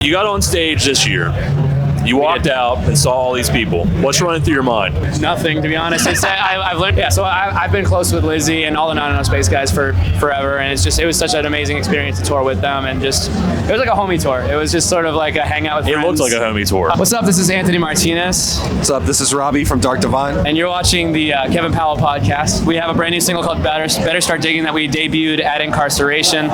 You got on stage this year. You walked out and saw all these people. What's running through your mind? Nothing, to be honest. I've learned. So I've been close with Lizzie and all the Not Enough Space guys for forever, and it was such an amazing experience to tour with them, and it was like a homie tour. It was just sort of like a hangout with friends. It looked like a homie tour. What's up? This is Anthony Martinez. What's up? This is Robbie from Dark Divine. And you're watching the Kevin Powell Podcast. We have a brand new single called Better Start Digging that we debuted at Inkarceration.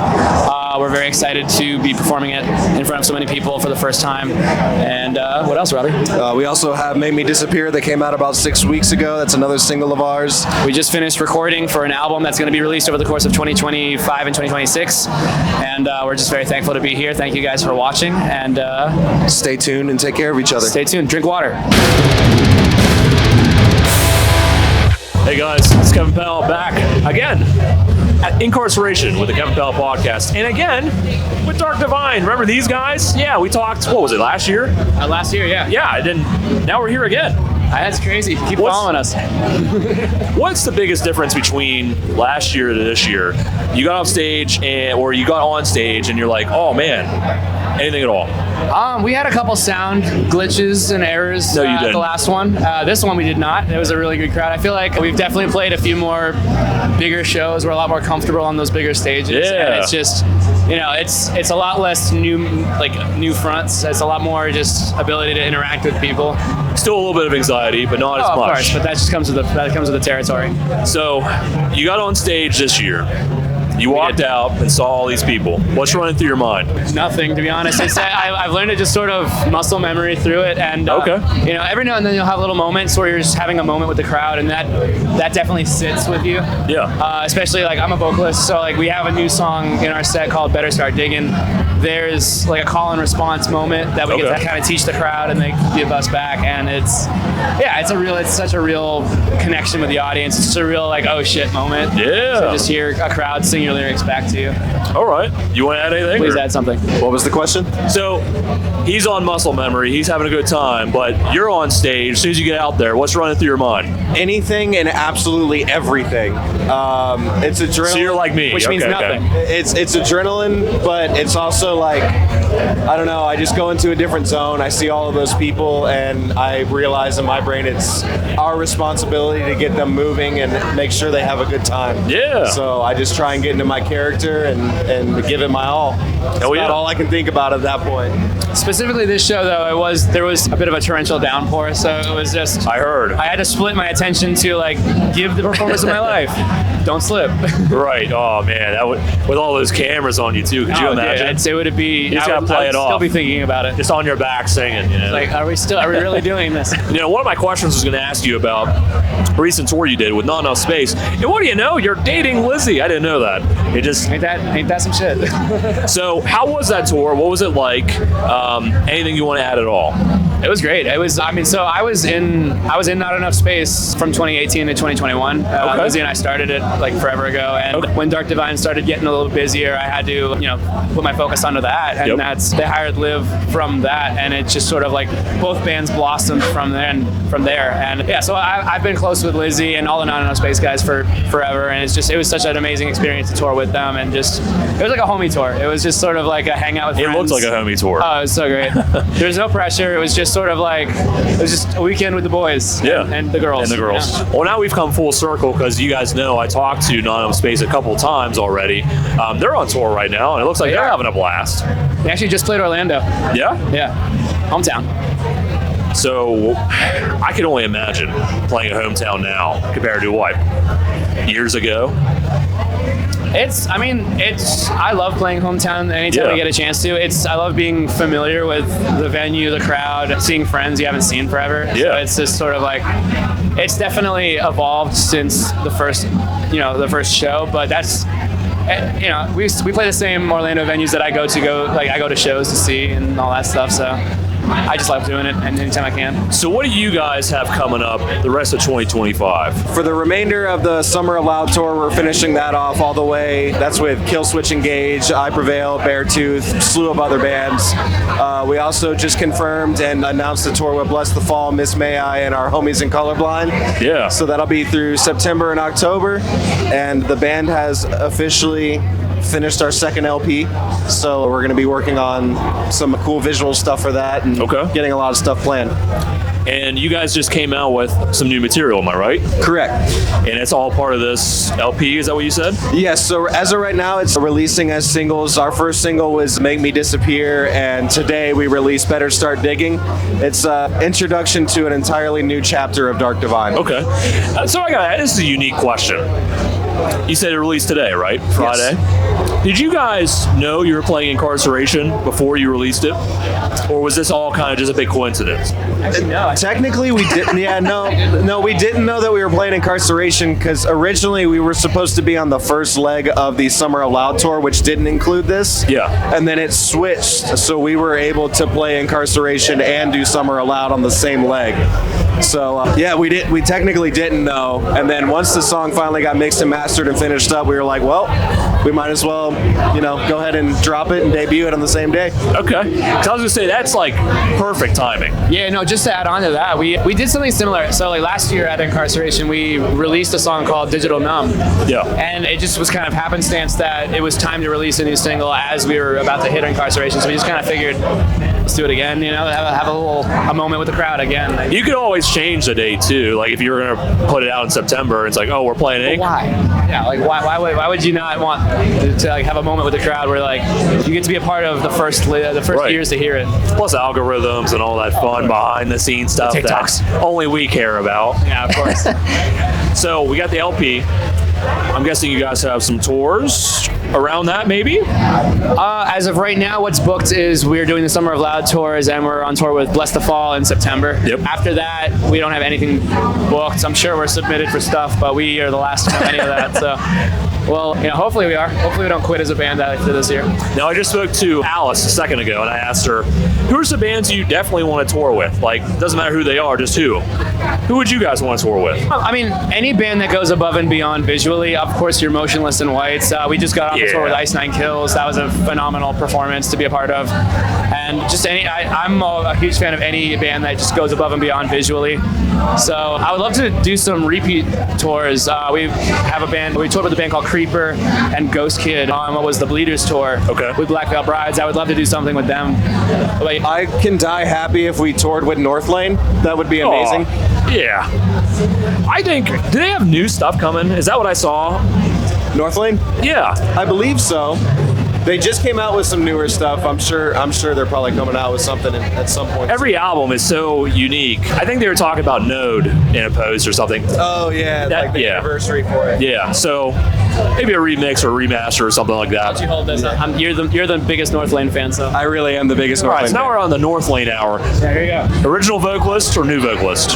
We're very excited to be performing it in front of so many people for the first time. And what else, Robbie? We also have Made Me Disappear that came out about 6 weeks ago. That's another single of ours. We just finished recording for an album that's going to be released over the course of 2025 and 2026. And we're just very thankful to be here. Thank you guys for watching. And stay tuned and take care of each other. Stay tuned. Drink water. Hey guys, it's Kevin Powell back again at Inkarceration with the Kevin Powell Podcast. And again, with Dark Divine. Remember these guys? Yeah, we talked, what was it, last year? Last year, yeah. Yeah, now we're here again. That's crazy. Keep following us. What's the biggest difference between last year to this year? You got off stage, or you got on stage and you're like, oh man, anything at all? We had a couple sound glitches and errors No, you didn't. The last one. This one we did not. It was a really good crowd. I feel like we've definitely played a few more bigger shows. We're a lot more comfortable on those bigger stages. Yeah. And it's just, it's a lot less new fronts. It's a lot more just ability to interact with people. Still a little bit of anxiety, but not as much. Of course, but that just comes with the territory. So, you got on stage this year. You walked out and saw all these people. What's running through your mind? Nothing, to be honest. I've learned to just sort of muscle memory through it, and every now and then you'll have little moments where you're just having a moment with the crowd, and that definitely sits with you. Yeah. Especially I'm a vocalist, so we have a new song in our set called "Better Start Digging." There's a call and response moment that we get to kind of teach the crowd, and they give us back, and it's such a real connection with the audience. It's just a real oh shit moment. Yeah. So just hear a crowd sing your lyrics back to you. All right. You want to add anything? Please add something. What was the question? So, he's on muscle memory. He's having a good time, but you're on stage. As soon as you get out there, what's running through your mind? Anything and absolutely everything. It's adrenaline. So you're like me. Which means nothing. It's adrenaline, but it's also I don't know, I just go into a different zone. I see all of those people, and I realize in my brain it's our responsibility to get them moving and make sure they have a good time. Yeah. So I just try and get into my character and give it my all. That's about all I can think about at that point. Specifically this show, though, there was a bit of a torrential downpour, so it was just... I heard. I had to split my attention to, give the performance of my life. Don't slip. Right. Oh, man. With all those cameras on you, too. Could you imagine? Yeah, I'd say would it be... You just got to play it off. Still be thinking about it. Just on your back singing, are we really doing this? One of my questions was going to ask you about a recent tour you did with Not Enough Space. And what do you know? You're dating Lizzie. I didn't know that. It just... Ain't that some shit? So, how was that tour? What was it like? Anything you want to add at all? It was great. I was in Not Enough Space from 2018 to 2021. Lizzie and I started it forever ago, and when Dark Divine started getting a little busier, I had to put my focus onto that, and they hired Liv from that, and it just sort of both bands blossomed from there. And yeah, so I've been close with Lizzie and all the Not Enough Space guys for forever, and it was such an amazing experience to tour with them, and it was like a homie tour. It was just sort of like a hangout with friends. It looked like a homie tour. Oh, it was so great. There was no pressure. It was just sort of it was just a weekend with the boys and the girls. Yeah. Well, now we've come full circle because you guys know I talked to Not Enough Space a couple times already. They're on tour right now, and it looks like they're having a blast. They actually just played Orlando. Yeah? Yeah. Hometown. So I can only imagine playing a hometown now compared to what? Years ago? I love playing hometown anytime I get a chance to. I love being familiar with the venue, the crowd, seeing friends you haven't seen forever. Yeah. So it's just sort of it's definitely evolved since the first show, but that's, we play the same Orlando venues that I go to shows to see and all that stuff, so I just love doing it anytime I can. So what do you guys have coming up the rest of 2025? For the remainder of the Summer Aloud tour, we're finishing that off all the way. That's with Killswitch Engage, I Prevail, Beartooth, slew of other bands. We also just confirmed and announced the tour with Bless the Fall, Miss May I, and our homies in Colorblind. Yeah. So that'll be through September and October. And the band has officially finished our second LP, so we're going to be working on some cool visual stuff for that and getting a lot of stuff planned. And you guys just came out with some new material, am I right? Correct. And it's all part of this LP, is that what you said? Yes, so as of right now, it's releasing as singles. Our first single was Make Me Disappear, and today we released Better Start Digging. It's an introduction to an entirely new chapter of Dark Divine. Okay. So this is a unique question. You said it released today, right? Friday? Yes. Did you guys know you were playing Incarceration before you released it? Or was this all kind of just a big coincidence? Actually, no. Technically, we didn't. Yeah, no, we didn't know that we were playing Incarceration because originally we were supposed to be on the first leg of the Summer of Loud tour, which didn't include this. Yeah. And then it switched, so we were able to play Incarceration and do Summer of Loud on the same leg. So we technically didn't know. And then once the song finally got mixed and mastered and finished up, we were like, well, we might as well, go ahead and drop it and debut it on the same day. Okay. Because I was gonna say that's like perfect timing. Yeah, no, just to add on to that, we did something similar. So like last year at Incarceration, we released a song called Digital Numb. Yeah. And it just was kind of happenstance that it was time to release a new single as we were about to hit Incarceration. So we just kind of figured, let's do it again, have a moment with the crowd again. You could always change the date too. Like if you were gonna put it out in September, it's like, oh, we're playing Ink. Why? Yeah, like why would you not want to like have a moment with the crowd where like you get to be a part of the first years to hear it? Plus algorithms and all that fun behind the scenes stuff that only we care about. Yeah, of course. So we got the LP. I'm guessing you guys have some tours around that, maybe? As of right now, what's booked is we're doing the Summer of Loud tours, and we're on tour with Bless the Fall in September. Yep. After that, we don't have anything booked. I'm sure we're submitted for stuff, but we are the last to know any of that. So, well, hopefully we are. Hopefully we don't quit as a band after this year. Now, I just spoke to Alice a second ago, and I asked her, who are some bands you definitely want to tour with? Like, doesn't matter who they are, just who. Who would you guys want to tour with? I mean, any band that goes above and beyond visually. Of course, you're Motionless in Whites. We just got off the tour with Ice Nine Kills. That was a phenomenal performance to be a part of. And just I'm a huge fan of any band that just goes above and beyond visually. So I would love to do some repeat tours. We have a band. We toured with a band called Creeper and Ghost Kid on what was the Bleeders tour with Black Veil Brides. I would love to do something with them. Like, I can die happy if we toured with North Lane. That would be amazing. Yeah. I think, do they have new stuff coming? Is that what I saw? North Lane? Yeah. I believe so. They just came out with some newer stuff. I'm sure they're probably coming out with something at some point. Every album is so unique. I think they were talking about Node in a post or something. Oh yeah, like the anniversary for it. Yeah, so maybe a remix or a remaster or something like that. Why don't you hold this up? You're the biggest North Lane fan, so. I really am the biggest North Lane fan. So now we're on the North Lane hour. Yeah, here you go. Original vocalist or new vocalist?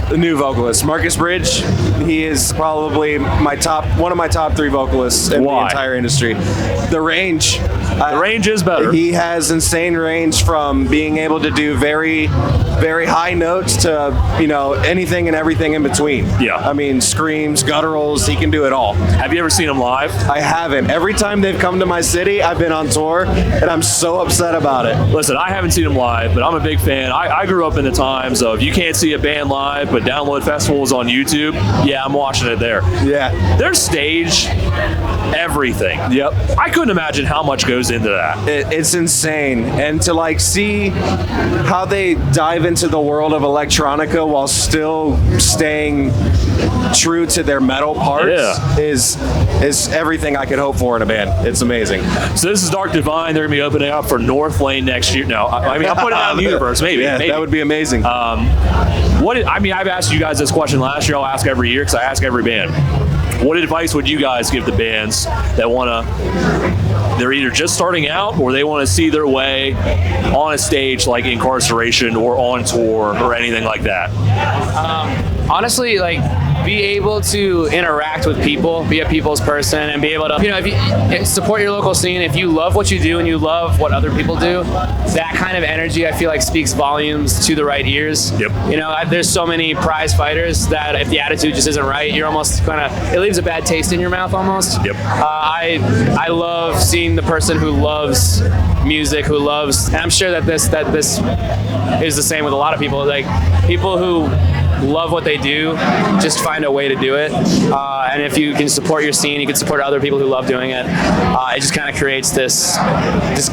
The new vocalist, Marcus Bridge. He is probably one of my top 3 vocalists in the entire industry. The range. The range is better. He has insane range from being able to do very, very high notes to, anything and everything in between. Yeah. I mean, screams, gutturals, he can do it all. Have you ever seen him live? I haven't. Every time they've come to my city, I've been on tour, and I'm so upset about it. Listen, I haven't seen him live, but I'm a big fan. I grew up in the times of you can't see a band live, but download festivals on YouTube. Yeah, I'm watching it there. Yeah. Their stage, everything. Yep. I couldn't imagine how much goes into that. It's insane. And to see how they dive into the world of electronica while still staying true to their metal parts is everything I could hope for in a band. It's amazing. So this is Dark Divine. They're going to be opening up for North Lane next year. No, I mean, I'll put it out in the universe, maybe. Yeah, maybe. That would be amazing. I've asked you guys this question last year. I'll ask every year because I ask every band. What advice would you guys give the bands that they're either just starting out or they want to see their way on a stage like Incarceration or on tour or anything like that? Honestly, be able to interact with people, be a people's person, and be able to, if you support your local scene. If you love what you do and you love what other people do, that kind of energy, I feel like, speaks volumes to the right ears. Yep. There's so many prize fighters that if the attitude just isn't right, you're almost it leaves a bad taste in your mouth almost. Yep. I love seeing the person who loves music, who loves, and I'm sure that this is the same with a lot of people, like people who love what they do, just find a way to do it. And if you can support your scene, you can support other people who love doing it. It just kind of creates this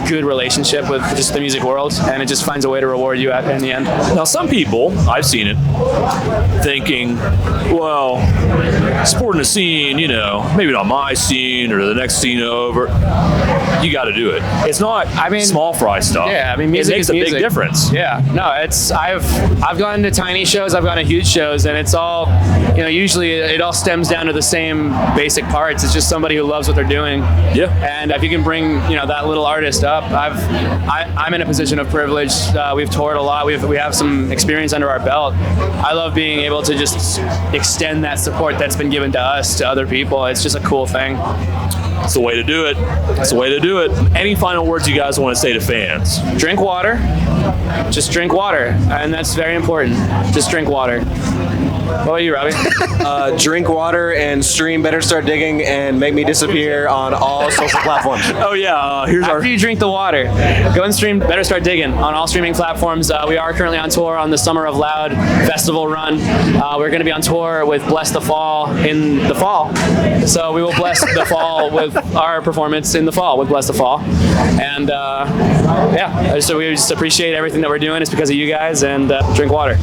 good relationship with just the music world, and it just finds a way to reward you in the end. Now, some people, I've seen it, thinking, well, supporting a scene, maybe not my scene or the next scene over. You got to do it. It's not small fry stuff. Yeah, music it makes a big difference. Yeah, no, I've gone to tiny shows, I've gone to huge shows, and it's all, usually it all stems down to the same basic parts. It's just somebody who loves what they're doing. Yeah. And if you can bring, that little artist up, I'm in a position of privilege. We've toured a lot. We have some experience under our belt. I love being able to just extend that support that's been given to us to other people. It's just a cool thing. It's the way to do it. It's the way to do it. Any final words you guys want to say to fans? Drink water. Just drink water. And that's very important. Just drink water. What about you, Robbie? Drink water and stream Better Start Digging and Make Me Disappear on all social platforms. Oh, yeah. After you drink the water, go and stream Better Start Digging on all streaming platforms. We are currently on tour on the Summer of Loud festival run. We're going to be on tour with Bless the Fall in the fall. So we will bless the fall with our performance in the fall with Bless the Fall. And so we just appreciate everything that we're doing. It's because of you guys, and drink water.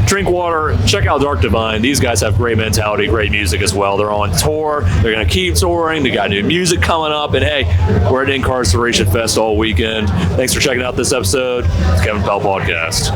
Drink water. Check out Dark Divine. These guys have great mentality, great music as well. They're on tour. They're going to keep touring. They got new music coming up. And hey, we're at Inkarceration Fest all weekend. Thanks for checking out this episode. It's Kevin Powell Podcast.